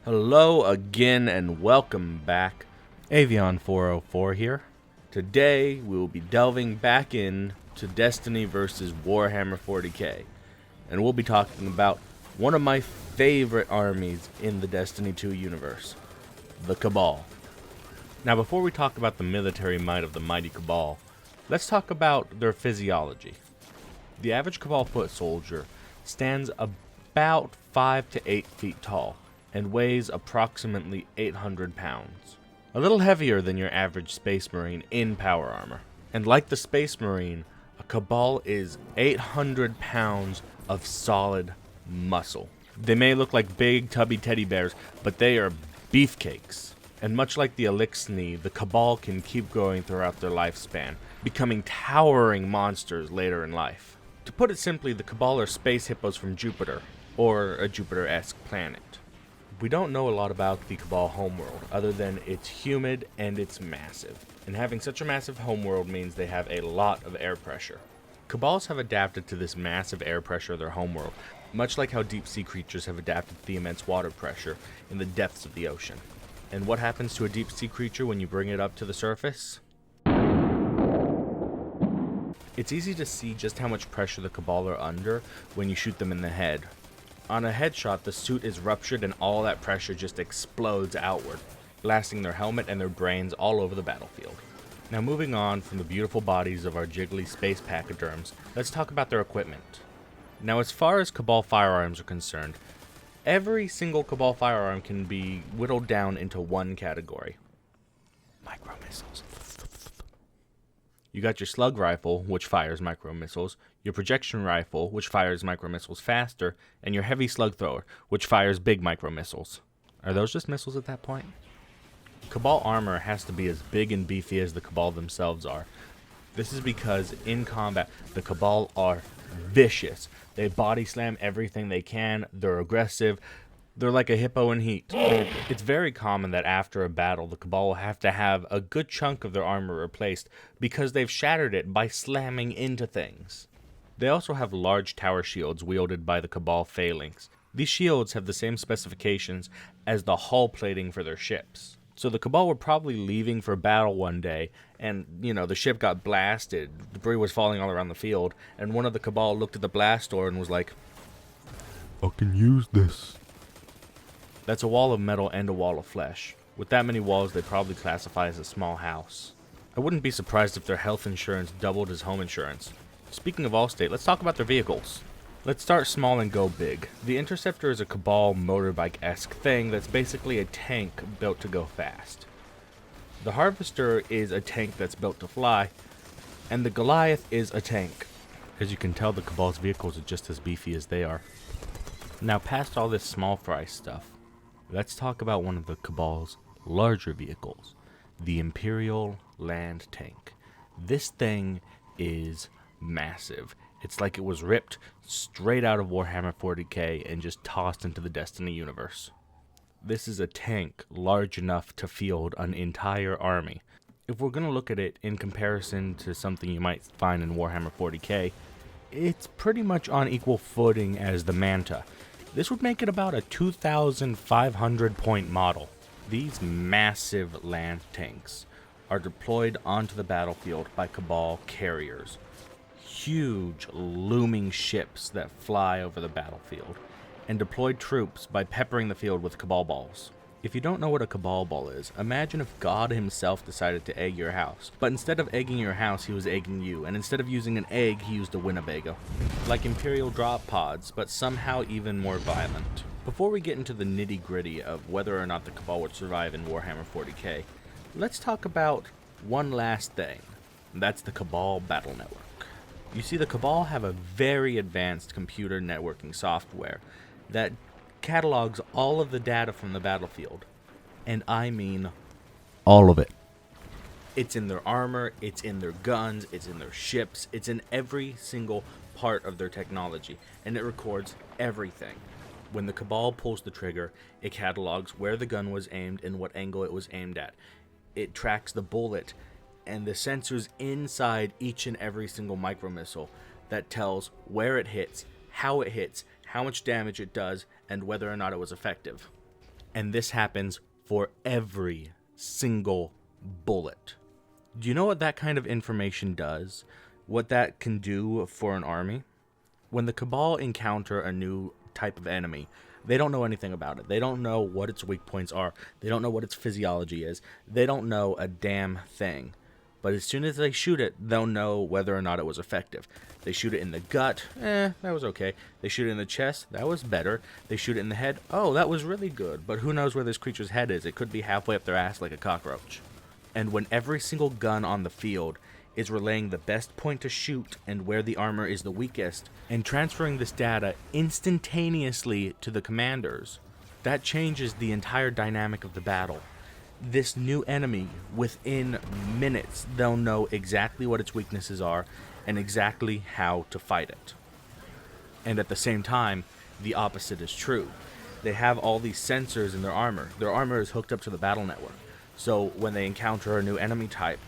Hello again and welcome back. Avion 404 here. Today we will be delving back in to Destiny versus Warhammer 40k. And we'll be talking about one of my favorite armies in the Destiny 2 universe, the Cabal. Now before we talk about the military might of the mighty Cabal, let's talk about their physiology. The average Cabal foot soldier stands about 5 to 8 feet tall and weighs approximately 800 pounds. A little heavier than your average Space Marine in power armor. And like the Space Marine, a Cabal is 800 pounds of solid muscle. They may look like big tubby teddy bears, but they are beefcakes. And much like the Elixni, the Cabal can keep growing throughout their lifespan, becoming towering monsters later in life. To put it simply, the Cabal are space hippos from Jupiter, or a Jupiter-esque planet. We don't know a lot about the Cabal homeworld, other than it's humid and it's massive. And having such a massive homeworld means they have a lot of air pressure. Cabals have adapted to this massive air pressure of their homeworld, much like how deep sea creatures have adapted to the immense water pressure in the depths of the ocean. And what happens to a deep sea creature when you bring it up to the surface? It's easy to see just how much pressure the Cabal are under when you shoot them in the head. On a headshot, the suit is ruptured and all that pressure just explodes outward, blasting their helmet and their brains all over the battlefield. Now moving on from the beautiful bodies of our jiggly space pachyderms, let's talk about their equipment. Now as far as Cabal firearms are concerned, every single Cabal firearm can be whittled down into one category. Micro missiles. You got your slug rifle, which fires micro missiles, your projection rifle, which fires micro missiles faster, and your heavy slug thrower, which fires big micro missiles. Are those just missiles at that point? Cabal armor has to be as big and beefy as the Cabal themselves are. This is because in combat, the Cabal are vicious. They body slam everything they can, they're aggressive, they're like a hippo in heat. It's very common that after a battle, the Cabal will have to have a good chunk of their armor replaced because they've shattered it by slamming into things. They also have large tower shields wielded by the Cabal phalanx. These shields have the same specifications as the hull plating for their ships. So the Cabal were probably leaving for battle one day, and, the ship got blasted, debris was falling all around the field, and one of the Cabal looked at the blast door and was like, I can use this. That's a wall of metal and a wall of flesh. With that many walls, they probably classify as a small house. I wouldn't be surprised if their health insurance doubled as home insurance. Speaking of Allstate, let's talk about their vehicles. Let's start small and go big. The Interceptor is a Cabal motorbike-esque thing that's basically a tank built to go fast. The Harvester is a tank that's built to fly, and the Goliath is a tank. As you can tell, the Cabal's vehicles are just as beefy as they are. Now, past all this small fry stuff, let's talk about one of the Cabal's larger vehicles, the Imperial Land Tank. This thing is massive. It's like it was ripped straight out of Warhammer 40k and just tossed into the Destiny universe. This is a tank large enough to field an entire army. If we're going to look at it in comparison to something you might find in Warhammer 40k, it's pretty much on equal footing as the Manta. This would make it about a 2,500 point model. These massive land tanks are deployed onto the battlefield by Cabal carriers. Huge looming ships that fly over the battlefield, and deployed troops by peppering the field with Cabal balls. If you don't know what a Cabal ball is, imagine if God himself decided to egg your house. But instead of egging your house, he was egging you, and instead of using an egg, he used a Winnebago. Like Imperial drop pods, but somehow even more violent. Before we get into the nitty-gritty of whether or not the Cabal would survive in Warhammer 40k, let's talk about one last thing. That's the Cabal Battle Network. You see, the Cabal have a very advanced computer networking software that catalogs all of the data from the battlefield. And I mean all of it. It's in their armor, it's in their guns, it's in their ships, it's in every single part of their technology, and it records everything. When the Cabal pulls the trigger, it catalogs where the gun was aimed and what angle it was aimed at. It tracks the bullet and the sensors inside each and every single micro missile that tells where it hits, how much damage it does, and whether or not it was effective. And this happens for every single bullet. Do you know what that kind of information does? What that can do for an army? When the Cabal encounter a new type of enemy, they don't know anything about it. They don't know what its weak points are. They don't know what its physiology is. They don't know a damn thing. But as soon as they shoot it, they'll know whether or not it was effective. They shoot it in the gut, that was okay. They shoot it in the chest, that was better. They shoot it in the head, oh, that was really good. But who knows where this creature's head is? It could be halfway up their ass like a cockroach. And when every single gun on the field is relaying the best point to shoot and where the armor is the weakest, and transferring this data instantaneously to the commanders, that changes the entire dynamic of the battle. This new enemy, within minutes, they'll know exactly what its weaknesses are and exactly how to fight it. And at the same time, the opposite is true. They have all these sensors in their armor. Their armor is hooked up to the battle network. So when they encounter a new enemy type,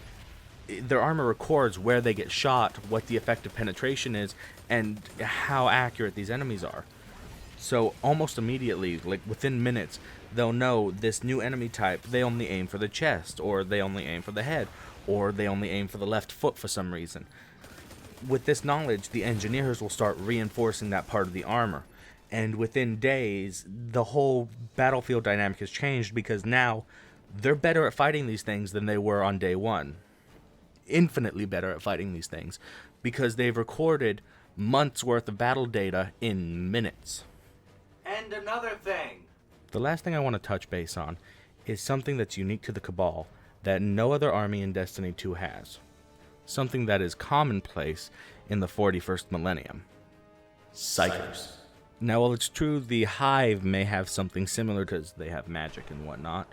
their armor records where they get shot, what the effective penetration is, and how accurate these enemies are. So almost immediately, like within minutes, they'll know this new enemy type, they only aim for the chest, or they only aim for the head, or they only aim for the left foot for some reason. With this knowledge, the engineers will start reinforcing that part of the armor. And within days, the whole battlefield dynamic has changed because now they're better at fighting these things than they were on day one. Infinitely better at fighting these things because they've recorded months worth of battle data in minutes. And another thing. The last thing I want to touch base on is something that's unique to the Cabal that no other army in Destiny 2 has. Something that is commonplace in the 41st Millennium. Psykers. Now, while it's true the Hive may have something similar because they have magic and whatnot,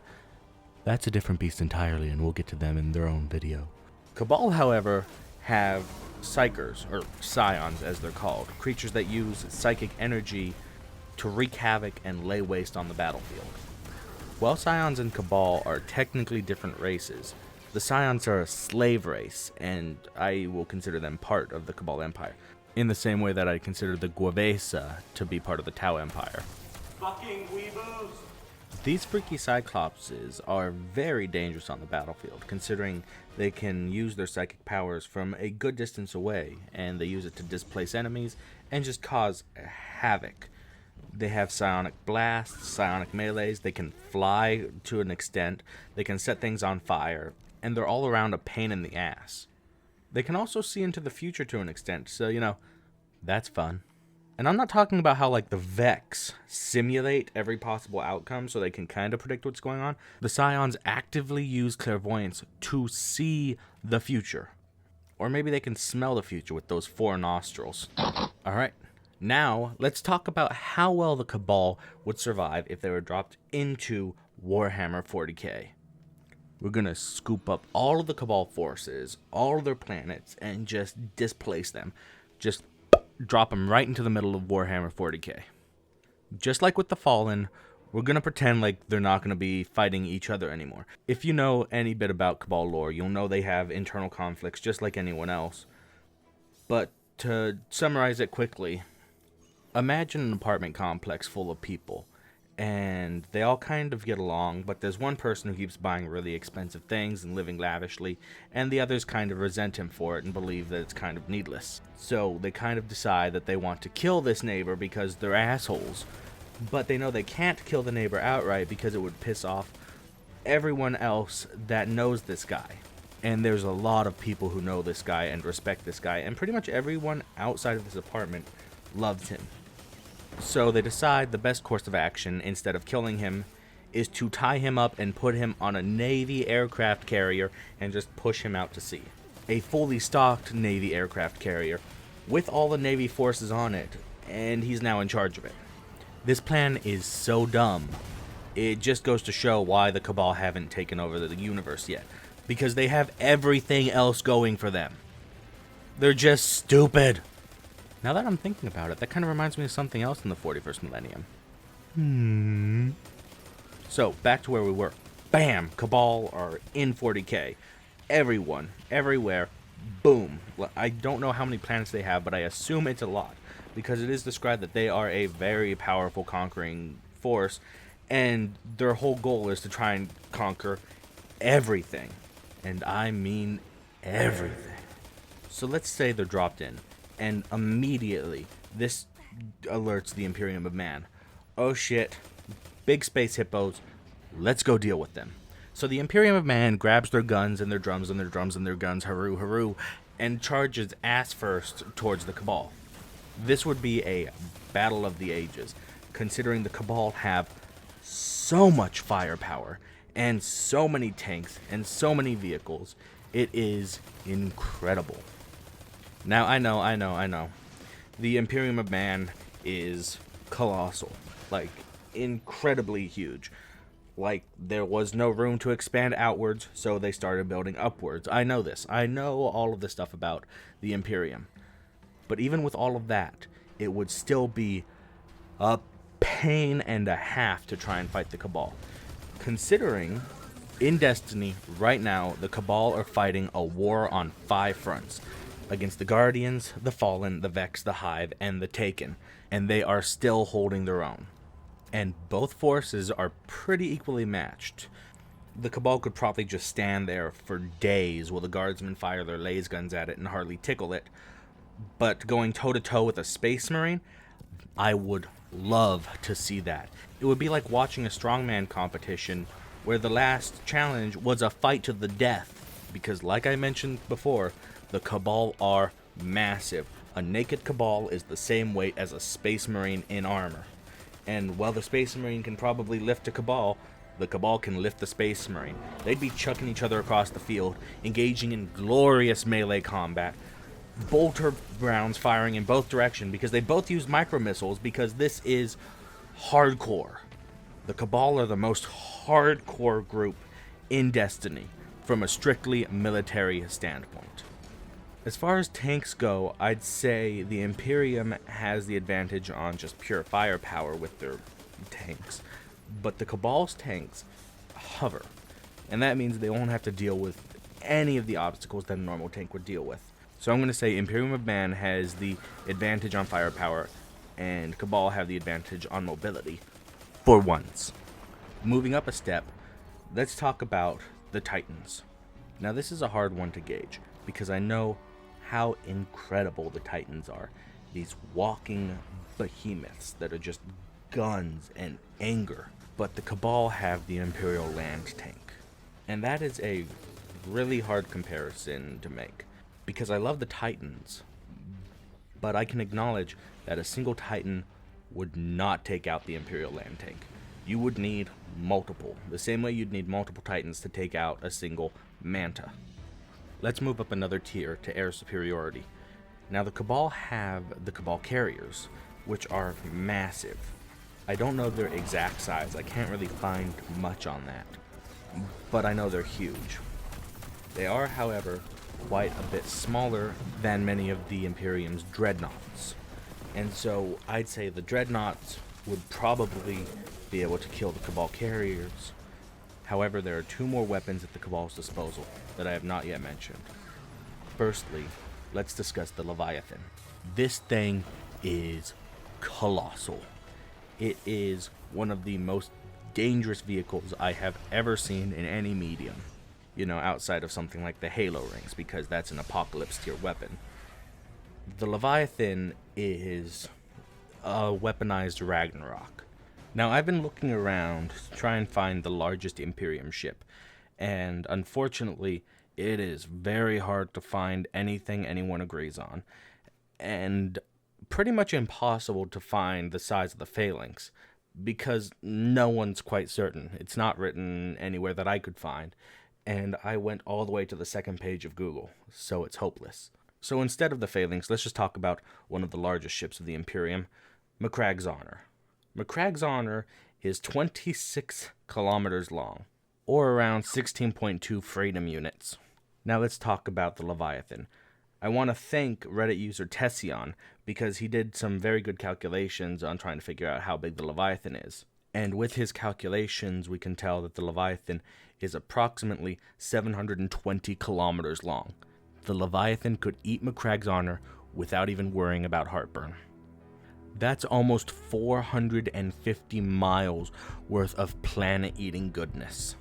that's a different beast entirely, and we'll get to them in their own video. Cabal, however, have Psykers, or Psions as they're called, creatures that use psychic energy to wreak havoc and lay waste on the battlefield. While Psions and Cabal are technically different races, the Psions are a slave race, and I will consider them part of the Cabal Empire, in the same way that I consider the Guavesa to be part of the Tau Empire. Fucking weeboos. These freaky Cyclopses are very dangerous on the battlefield, considering they can use their psychic powers from a good distance away, and they use it to displace enemies and just cause havoc. They have psionic blasts, psionic melees, they can fly to an extent, they can set things on fire, and they're all around a pain in the ass. They can also see into the future to an extent, so, that's fun. And I'm not talking about how, the Vex simulate every possible outcome so they can kind of predict what's going on. The Psions actively use clairvoyance to see the future. Or maybe they can smell the future with those 4 nostrils. Alright, now let's talk about how well the Cabal would survive if they were dropped into Warhammer 40k. We're gonna scoop up all of the Cabal forces, all of their planets, and just displace them. Just drop them right into the middle of Warhammer 40k. Just like with the Fallen, we're going to pretend like they're not going to be fighting each other anymore. If you know any bit about Cabal lore, you'll know they have internal conflicts just like anyone else. But to summarize it quickly, imagine an apartment complex full of people, and they all kind of get along, but there's one person who keeps buying really expensive things and living lavishly, and the others kind of resent him for it and believe that it's kind of needless. So they kind of decide that they want to kill this neighbor because they're assholes, but they know they can't kill the neighbor outright because it would piss off everyone else that knows this guy. And there's a lot of people who know this guy and respect this guy, and pretty much everyone outside of this apartment loves him. So they decide the best course of action, instead of killing him, is to tie him up and put him on a Navy aircraft carrier and just push him out to sea. A fully stocked Navy aircraft carrier with all the Navy forces on it, and he's now in charge of it. This plan is so dumb. It just goes to show why the Cabal haven't taken over the universe yet. Because they have everything else going for them. They're just stupid. Now that I'm thinking about it, that kind of reminds me of something else in the 41st Millennium. So, back to where we were. Bam! Cabal are in 40k. Everyone, everywhere, boom. I don't know how many planets they have, but I assume it's a lot. Because it is described that they are a very powerful conquering force. And their whole goal is to try and conquer everything. And I mean everything. So let's say they're dropped in, and immediately this alerts the Imperium of Man. Oh shit, big space hippos, let's go deal with them. So the Imperium of Man grabs their guns and their drums and their drums and their guns, haroo haroo, and charges ass first towards the Cabal. This would be a battle of the ages, considering the Cabal have so much firepower and so many tanks and so many vehicles. It is incredible. Now, I know. The Imperium of Man is colossal. Like, incredibly huge. Like, there was no room to expand outwards, so they started building upwards. I know this. I know all of this stuff about the Imperium. But even with all of that, it would still be a pain and a half to try and fight the Cabal. Considering, in Destiny, right now, the Cabal are fighting a war on 5 fronts. Against the Guardians, the Fallen, the Vex, the Hive, and the Taken. And they are still holding their own. And both forces are pretty equally matched. The Cabal could probably just stand there for days while the Guardsmen fire their laser guns at it and hardly tickle it. But going toe-to-toe with a Space Marine, I would love to see that. It would be like watching a strongman competition where the last challenge was a fight to the death. Because like I mentioned before, the Cabal are massive. A naked Cabal is the same weight as a Space Marine in armor. And while the Space Marine can probably lift a Cabal, the Cabal can lift the Space Marine. They'd be chucking each other across the field, engaging in glorious melee combat. Bolter rounds firing in both directions because they both use micro missiles because this is hardcore. The Cabal are the most hardcore group in Destiny from a strictly military standpoint. As far as tanks go, I'd say the Imperium has the advantage on just pure firepower with their tanks, but the Cabal's tanks hover, and that means they won't have to deal with any of the obstacles that a normal tank would deal with. So I'm going to say Imperium of Man has the advantage on firepower, and Cabal have the advantage on mobility, for once. Moving up a step, let's talk about the Titans. Now this is a hard one to gauge, because I know how incredible the Titans are. These walking behemoths that are just guns and anger. But the Cabal have the Imperial Land Tank. And that is a really hard comparison to make. Because I love the Titans, but I can acknowledge that a single Titan would not take out the Imperial Land Tank. You would need multiple, the same way you'd need multiple Titans to take out a single Manta. Let's move up another tier to air superiority. Now the Cabal have the Cabal carriers, which are massive. I don't know their exact size, I can't really find much on that, but I know they're huge. They are, however, quite a bit smaller than many of the Imperium's dreadnoughts. And so I'd say the dreadnoughts would probably be able to kill the Cabal carriers. However, there are 2 more weapons at the Cabal's disposal that I have not yet mentioned. Firstly, let's discuss the Leviathan. This thing is colossal. It is one of the most dangerous vehicles I have ever seen in any medium. You know, outside of something like the Halo rings, because that's an apocalypse tier weapon. The Leviathan is a weaponized Ragnarok. Now, I've been looking around to try and find the largest Imperium ship, and unfortunately, it is very hard to find anything anyone agrees on, and pretty much impossible to find the size of the phalanx, because no one's quite certain. It's not written anywhere that I could find, and I went all the way to the second page of Google, so it's hopeless. So instead of the phalanx, let's just talk about one of the largest ships of the Imperium, Macragge's Honor. Macragge's Honor is 26 kilometers long, or around 16.2 Freedom units. Now let's talk about the Leviathan. I want to thank Reddit user Tession, because he did some very good calculations on trying to figure out how big the Leviathan is. And with his calculations, we can tell that the Leviathan is approximately 720 kilometers long. The Leviathan could eat Macragge's Honor without even worrying about heartburn. That's almost 450 miles worth of planet-eating goodness.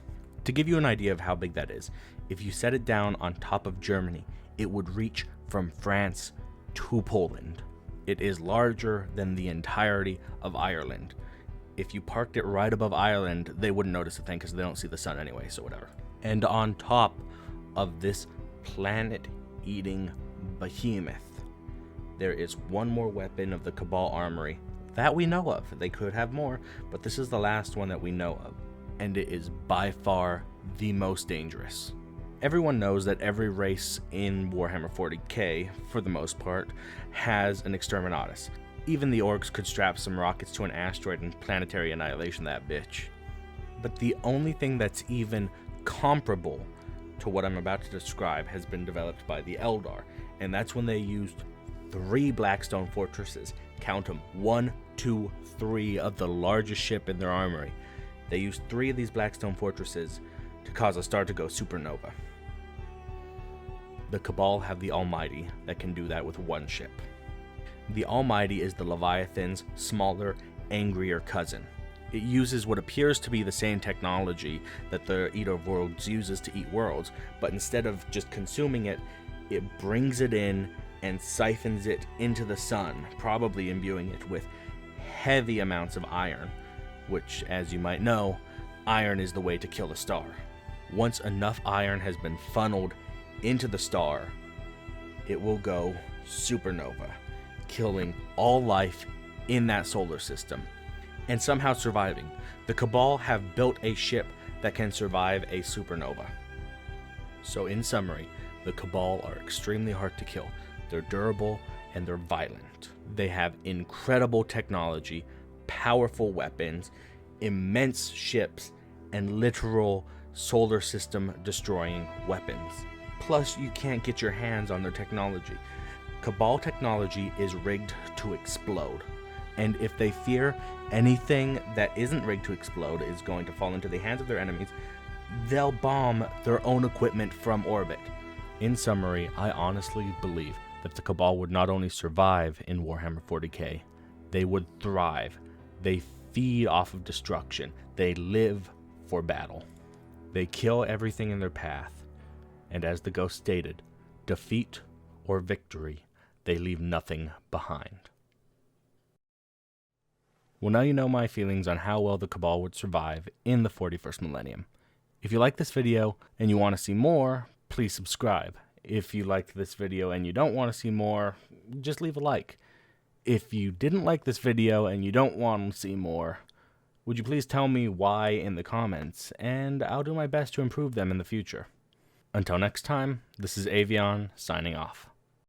To give you an idea of how big that is, if you set it down on top of Germany, it would reach from France to Poland. It is larger than the entirety of Ireland. If you parked it right above Ireland, they wouldn't notice a thing because they don't see the sun anyway, so whatever. And on top of this planet-eating behemoth, there is one more weapon of the Cabal armory that we know of. They could have more, but this is the last one that we know of, and it is by far the most dangerous. Everyone knows that every race in Warhammer 40k, for the most part, has an exterminatus. Even the orcs could strap some rockets to an asteroid and planetary annihilation that bitch. But the only thing that's even comparable to what I'm about to describe has been developed by the Eldar, and that's when they used 3 Blackstone fortresses. Count them, 1, 2, 3 of the largest ship in their armory. They used 3 of these Blackstone fortresses to cause a star to go supernova. The Cabal have the Almighty that can do that with 1 ship. The Almighty is the Leviathan's smaller, angrier cousin. It uses what appears to be the same technology that the Eater of Worlds uses to eat worlds, but instead of just consuming it, it brings it in and siphons it into the sun, probably imbuing it with heavy amounts of iron, which, as you might know, iron is the way to kill a star. Once enough iron has been funneled into the star, it will go supernova, killing all life in that solar system, and somehow surviving. The Cabal have built a ship that can survive a supernova. So in summary, the Cabal are extremely hard to kill. They're durable and they're violent. They have incredible technology, powerful weapons, immense ships, and literal solar system destroying weapons. Plus, you can't get your hands on their technology. Cabal technology is rigged to explode, and if they fear anything that isn't rigged to explode is going to fall into the hands of their enemies, they'll bomb their own equipment from orbit. In summary, I honestly believe that the Cabal would not only survive in Warhammer 40k, they would thrive. They feed off of destruction. They live for battle. They kill everything in their path, and as the ghost stated, defeat or victory, they leave nothing behind. Well, now you know my feelings on how well the Cabal would survive in the 41st Millennium. If you like this video and you want to see more, please subscribe. If you liked this video and you don't want to see more, just leave a like. If you didn't like this video and you don't want to see more, would you please tell me why in the comments, and I'll do my best to improve them in the future. Until next time, this is Avion, signing off.